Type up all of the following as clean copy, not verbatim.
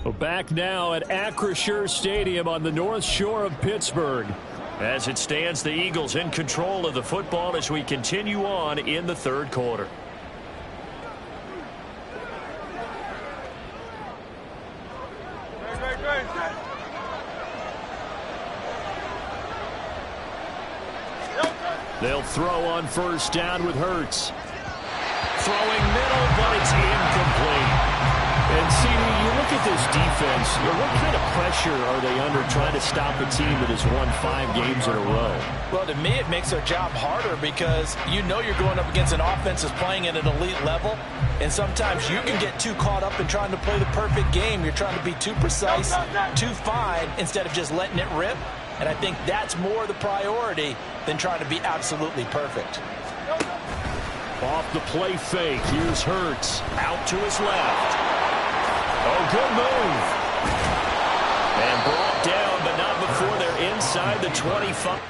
Well, back now at Acrisure Stadium on the north shore of Pittsburgh. As it stands, the Eagles in control of the football as we continue on in the third quarter. They'll throw on first down with Hurts. Throwing middle, but it's incomplete. And see, you look at this defense, what kind of pressure are they under trying to stop a team that has won 5 games in a row? Well, to me, it makes their job harder because you know you're going up against an offense that's playing at an elite level, and sometimes you can get too caught up in trying to play the perfect game. You're trying to be too precise, too fine, instead of just letting it rip. And I think that's more the priority than trying to be absolutely perfect. Off the play fake, here's Hurts. Out to his left. Oh, good move. And brought down, but not before they're inside the 25.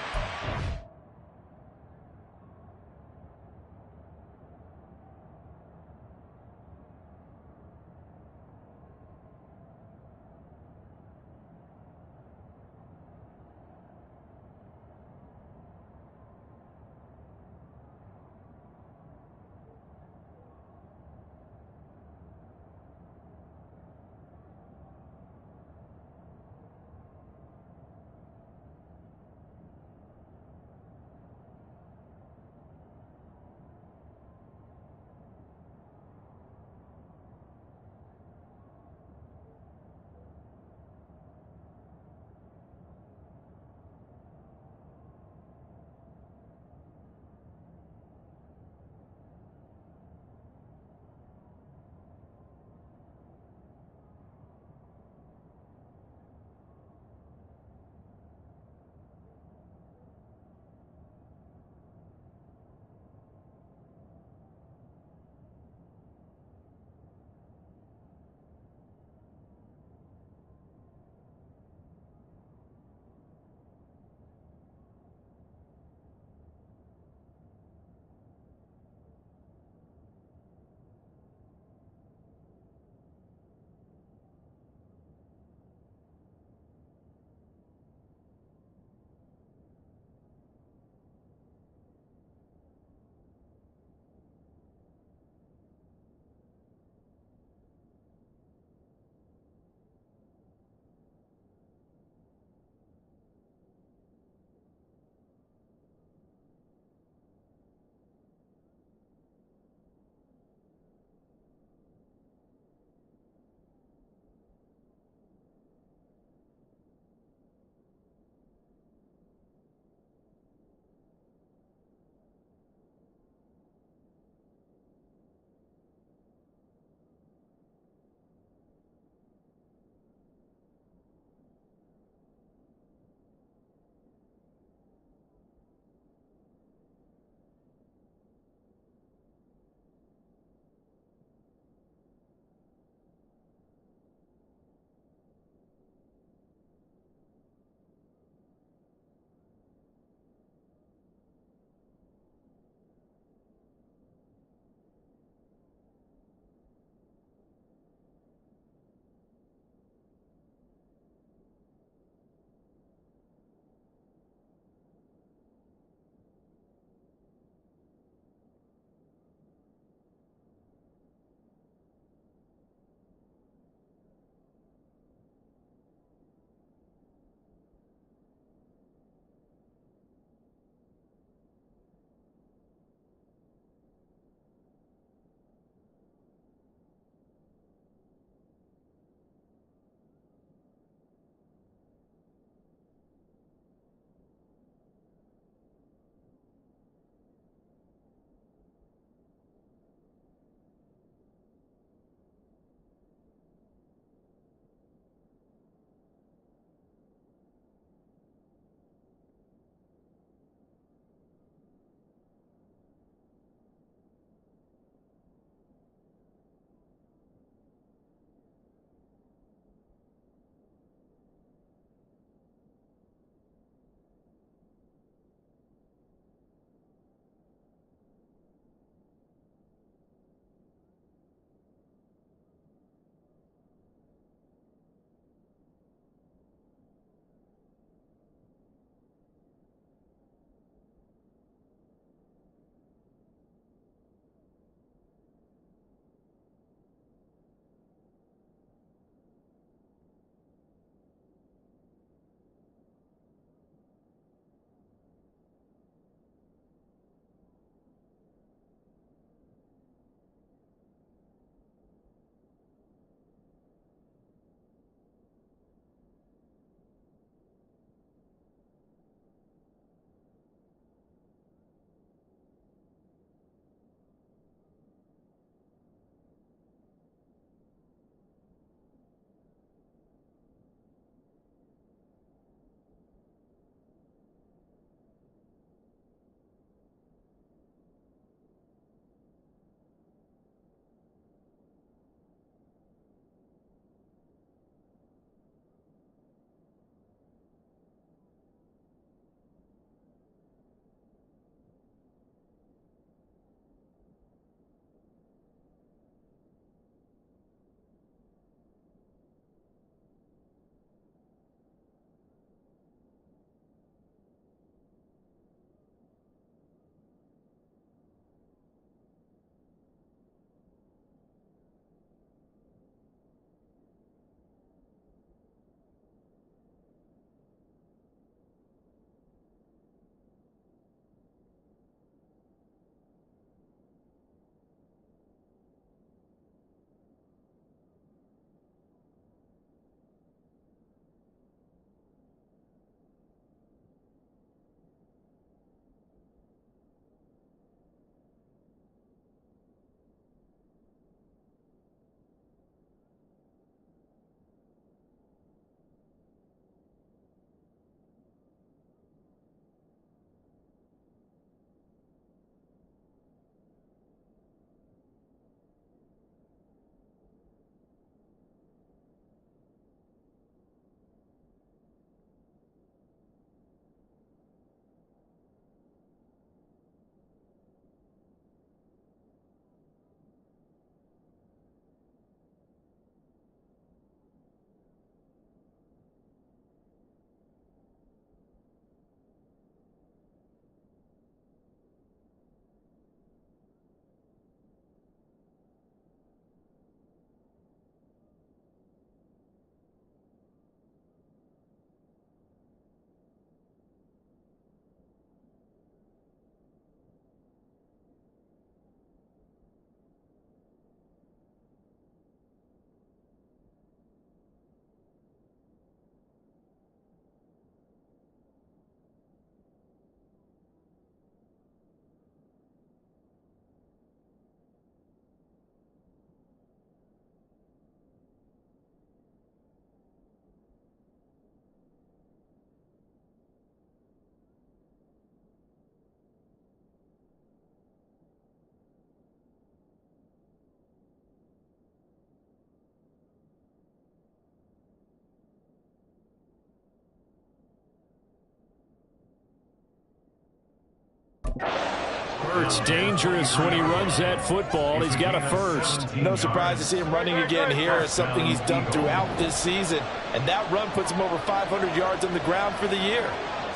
Hurts dangerous when he runs that football. He's got a first. No surprise to see him running again here. It's something he's done throughout this season. And that run puts him over 500 yards on the ground for the year.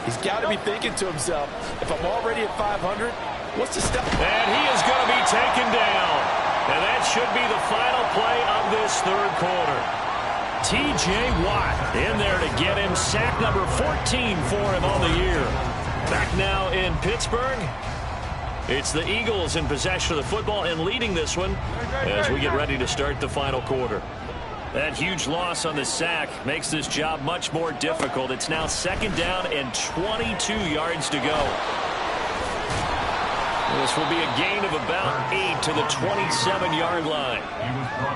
He's got to be thinking to himself, if I'm already at 500, what's the step? And he is going to be taken down. And that should be the final play of this third quarter. T.J. Watt in there to get him sack number 14 for him on the year. Back now in Pittsburgh. It's the Eagles in possession of the football and leading this one as we get ready to start the final quarter. That huge loss on the sack makes this job much more difficult. It's now second down and 22 yards to go. This will be a gain of about 8 to the 27-yard line.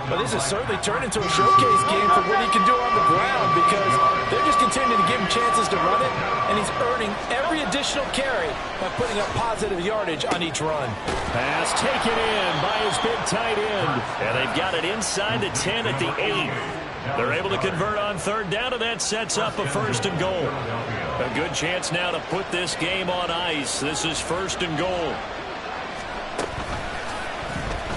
But this has certainly turned into a showcase game for what he can do on the ground, because they're just continuing to give him chances to run it, and he's earning every additional carry by putting up positive yardage on each run. Pass taken in by his big tight end. And they've got it inside the 10 at the 8. They're able to convert on third down, and that sets up a first and goal. A good chance now to put this game on ice. This is first and goal.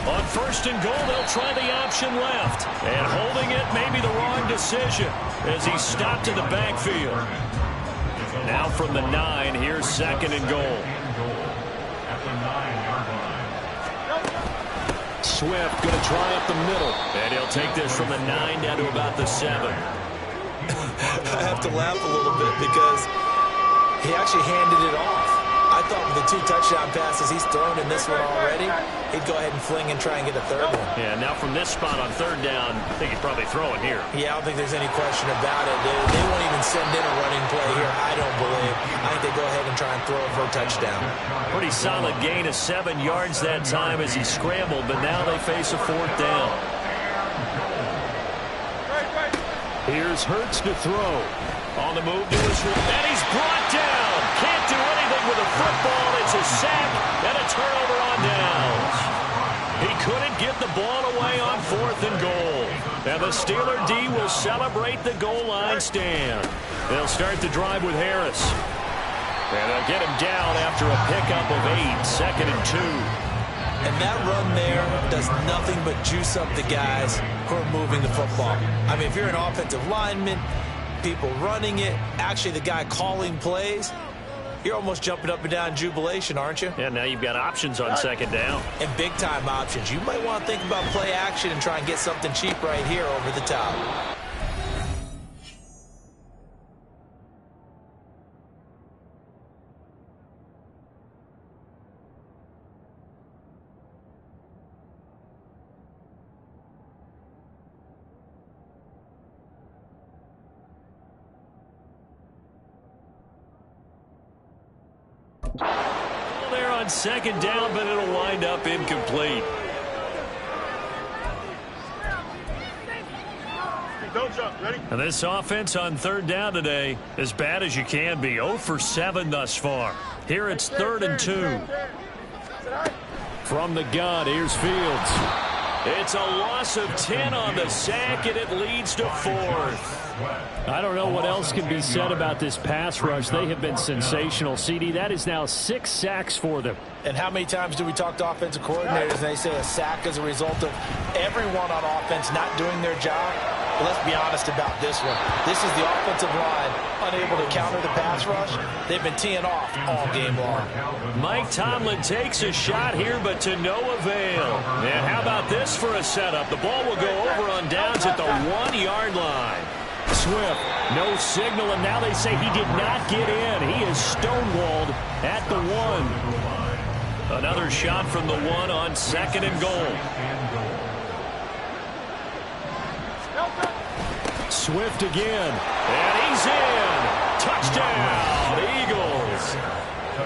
On first and goal, they'll try the option left. And holding it may be the wrong decision as he's stopped in the backfield. Now from the 9, here's second and goal. Swift going to try up the middle. And he'll take this from the 9 down to about the 7. I have to laugh a little bit because he actually handed it off. I thought with the 2 touchdown passes he's thrown in this one already, he'd go ahead and fling and try and get a third one. Yeah, now from this spot on third down, I think he'd probably throw it here. Yeah, I don't think there's any question about it. They won't even send in a running play here, I don't believe. I think they go ahead and try and throw it for a touchdown. Pretty solid gain of 7 yards that time as he scrambled, but now they face a fourth down. Here's Hurts to throw. On the move to his right, and he's brought down. Can't do anything with a football. It's a sack and a turnover on downs. He couldn't get the ball away on fourth and goal. And the Steeler D will celebrate the goal line stand. They'll start the drive with Harris. And they'll get him down after a pickup of 8, second and 2. And that run there does nothing but juice up the guys who are moving the football. I mean, if you're an offensive lineman, people running it, actually the guy calling plays, you're almost jumping up and down in jubilation, aren't you? Yeah, now you've got options on second down. And big-time options. You might want to think about play action and try and get something cheap right here over the top. They're on second down, but it'll wind up incomplete. Don't jump. Ready? And this offense on third down today, as bad as you can be. 0 for 7 thus far. Here it's third and 2. From the gun, here's Fields. It's a loss of 10 on the sack, and it leads to fourth. I don't know what else can be said about this pass rush. They have been sensational, CD. That is now 6 sacks for them. And how many times do we talk to offensive coordinators and they say a sack as a result of everyone on offense not doing their job? Well, let's be honest about this one. This is the offensive line unable to counter the pass rush. They've been teeing off all game long. Mike Tomlin takes a shot here, but to no avail. And how about this for a setup? The ball will go over on downs at the 1-yard line. Swift, no signal, and now they say he did not get in. He is stonewalled at the 1. Another shot from the 1 on second and goal. Swift again, and he's in. Touchdown, Eagles.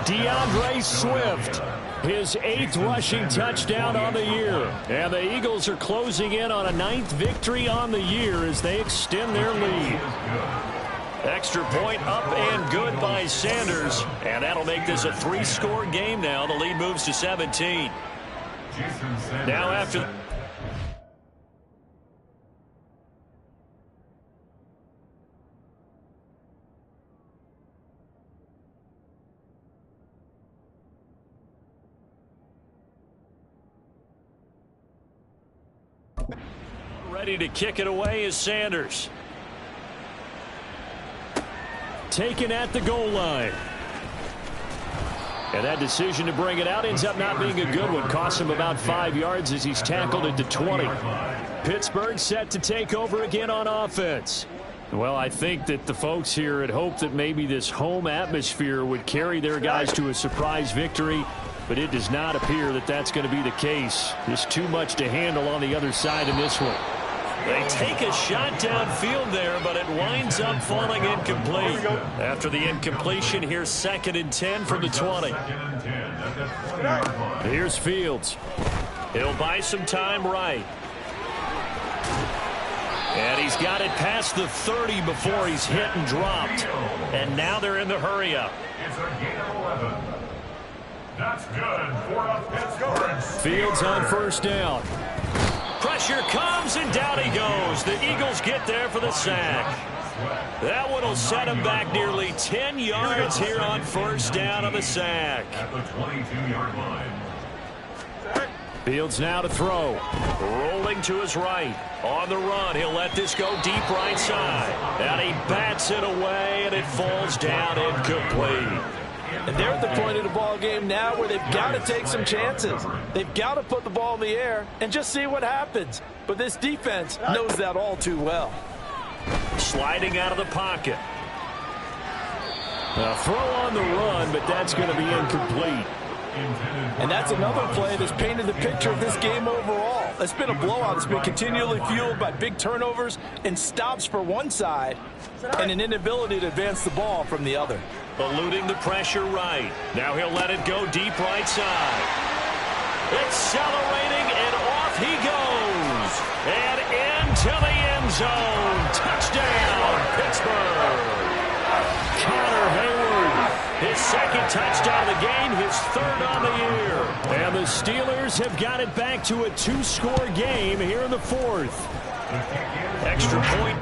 DeAndre Swift, his 8th rushing touchdown on the year. And the Eagles are closing in on a 9th victory on the year as they extend their lead. Extra point up and good by Sanders. And that'll make this a 3-score game now. The lead moves to 17. Now after... Ready to kick it away is Sanders. Taken at the goal line. And that decision to bring it out ends up not being a good one. Costs him about 5 yards as he's tackled at the 20. Pittsburgh set to take over again on offense. Well, I think that the folks here had hoped that maybe this home atmosphere would carry their guys to a surprise victory, but it does not appear that that's going to be the case. Just too much to handle on the other side in this one. They take a shot downfield there, but it winds up falling incomplete. After the incompletion, here's 2nd and 10 from the 20. Here's Fields. He'll buy some time right. And he's got it past the 30 before he's hit and dropped. And now they're in the hurry-up. It's a gain of 11. That's good for a Pittsburgh. Fields on 1st down. Pressure comes, and down he goes. The Eagles get there for the sack. That one will set him back nearly 10 yards here on 1st down on the sack. At the 22-yard line. Fields now to throw. Rolling to his right. On the run, he'll let this go deep right side. And he bats it away, and it falls down incomplete. And they're at the point of the ball game now where they've got to take some chances. They've got to put the ball in the air and just see what happens. But this defense knows that all too well. Sliding out of the pocket. A throw on the run, but that's going to be incomplete. And that's another play that's painted the picture of this game overall. It's been a blowout. It's been continually fueled by big turnovers and stops for one side and an inability to advance the ball from the other. Eluding the pressure right. Now he'll let it go deep right side. Accelerating, and off he goes. And into the end zone. Touchdown, Pittsburgh. Connor Hayward. His 2nd touchdown of the game, his 3rd on the year. And the Steelers have got it back to a 2-score game here in the 4th. Extra point.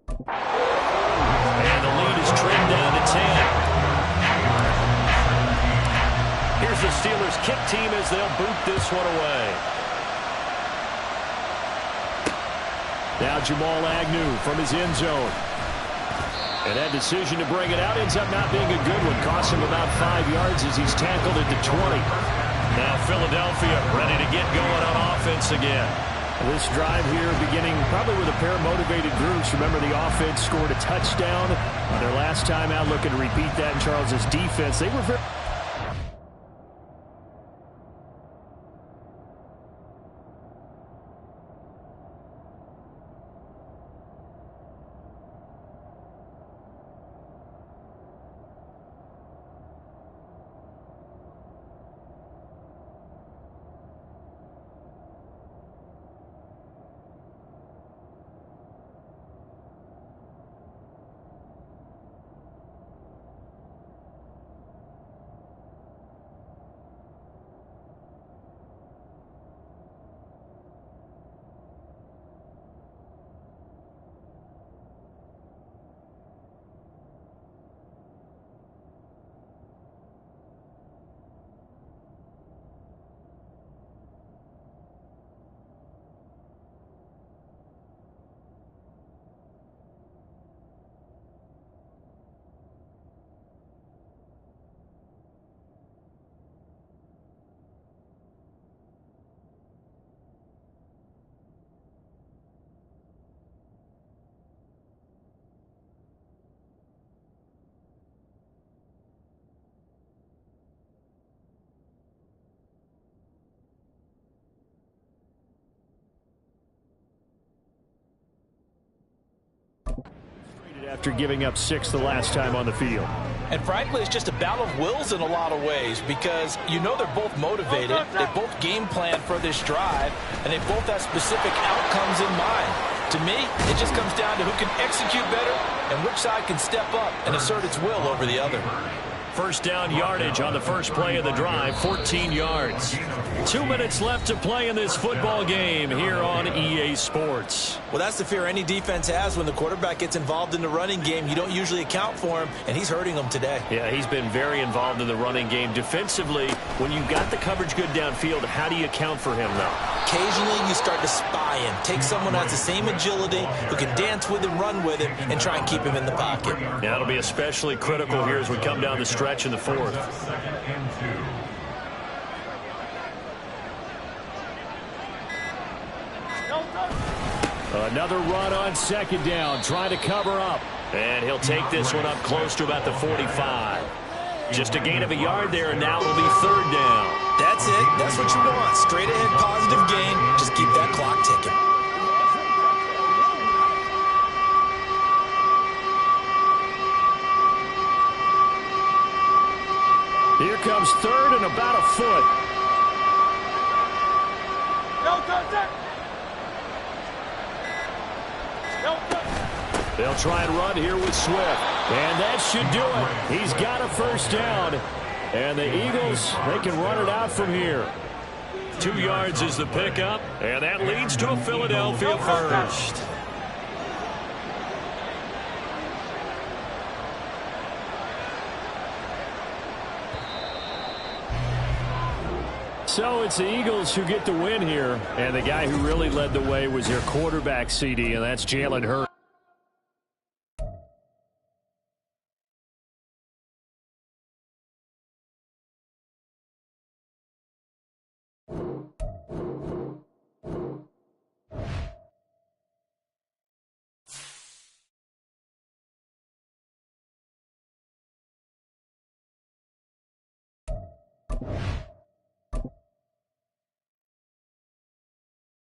And the lead is trimmed down to 10. Here's the Steelers kick team as they'll boot this one away. Now Jamal Agnew from his end zone. And that decision to bring it out ends up not being a good one. Costs him about 5 yards as he's tackled at the 20. Now Philadelphia ready to get going on offense again. This drive here beginning probably with a pair of motivated groups. Remember, the offense scored a touchdown on their last time out, looking to repeat that in Charles's defense. They were very... after giving up 6 the last time on the field. And frankly, it's just a battle of wills in a lot of ways, because you know they're both motivated, they both game plan for this drive, and they both have specific outcomes in mind. To me, it just comes down to who can execute better and which side can step up and assert its will over the other. First down yardage on the first play of the drive, 14 yards. 2 minutes left to play in this football game here on EA Sports. Well, that's the fear any defense has when the quarterback gets involved in the running game. You don't usually account for him, and he's hurting them today. Yeah, he's been very involved in the running game. Defensively, when you've got the coverage good downfield, how do you account for him, though? Occasionally, you start to spy him. Take someone who has the same agility, who can dance with him, run with him, and try and keep him in the pocket. Yeah, that'll be especially critical here as we come down the stretch in the fourth. Another run on second down, trying to cover up. And he'll take this one up close to about the 45. Just a gain of a yard there, and now it'll be third down. That's it. That's what you want. Straight ahead, positive gain. Just keep that clock ticking. Here comes third and about a foot. They'll try and run here with Swift. And that should do it. He's got a first down. And the Eagles, they can run it out from here. 2 yards is the pickup. And that leads to a Philadelphia first. So it's the Eagles who get the win here. And the guy who really led the way was their quarterback, CD, and that's Jalen Hurts.